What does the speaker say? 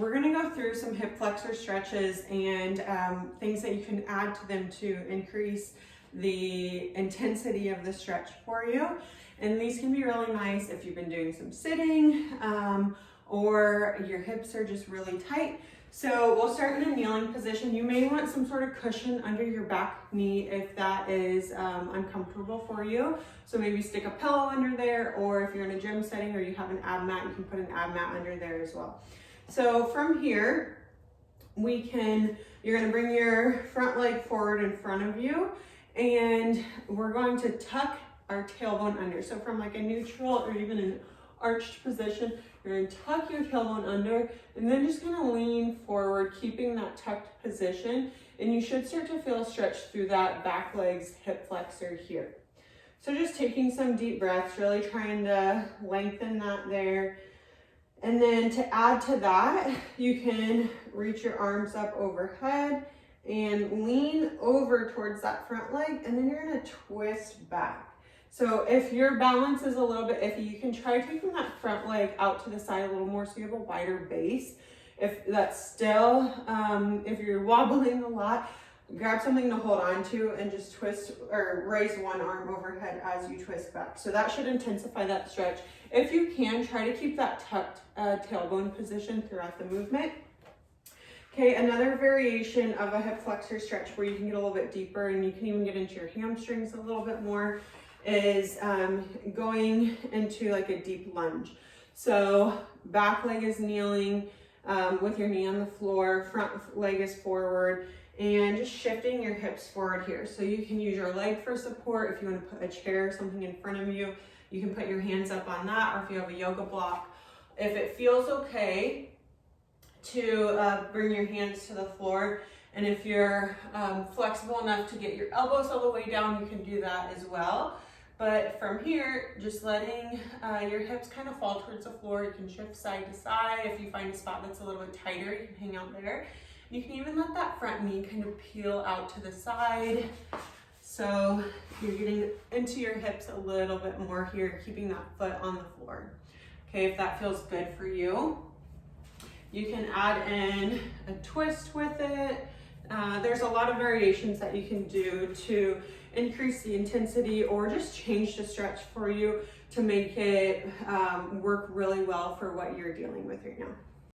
we're gonna go through some hip flexor stretches and things that you can add to them to increase the intensity of the stretch for you. And these can be really nice if you've been doing some sitting or your hips are just really tight. So we'll start in a kneeling position. You may want some sort of cushion under your back knee if that is uncomfortable for you. So maybe stick a pillow under there, or if you're in a gym setting or you have an ab mat, you can put an ab mat under there as well. So from here, you're gonna bring your front leg forward in front of you, and we're going to tuck our tailbone under. So from like a neutral or even an arched position, you're gonna tuck your tailbone under and then just gonna lean forward, keeping that tucked position. And you should start to feel a stretch through that back leg's hip flexor here. So just taking some deep breaths, really trying to lengthen that there. And then to add to that, you can reach your arms up overhead and lean over towards that front leg, and then you're gonna twist back. So if your balance is a little bit iffy, you can try taking that front leg out to the side a little more so you have a wider base. If that's still, if you're wobbling a lot, grab something to hold on to and just twist or raise one arm overhead as you twist back. So that should intensify that stretch. If you can, try to keep that tucked tailbone position throughout the movement. Okay, another variation of a hip flexor stretch where you can get a little bit deeper and you can even get into your hamstrings a little bit more is going into like a deep lunge. So back leg is kneeling with your knee on the floor, front leg is forward, and just shifting your hips forward here. So you can use your leg for support. If you want to put a chair or something in front of you, you can put your hands up on that, or if you have a yoga block. If it feels okay to bring your hands to the floor, and if you're flexible enough to get your elbows all the way down, you can do that as well. But from here, just letting your hips kind of fall towards the floor. You can shift side to side. If you find a spot that's a little bit tighter, you can hang out there. You can even let that front knee kind of peel out to the side. So you're getting into your hips a little bit more here, keeping that foot on the floor. Okay, if that feels good for you, you can add in a twist with it. There's a lot of variations that you can do to increase the intensity or just change the stretch for you to make it work really well for what you're dealing with right now.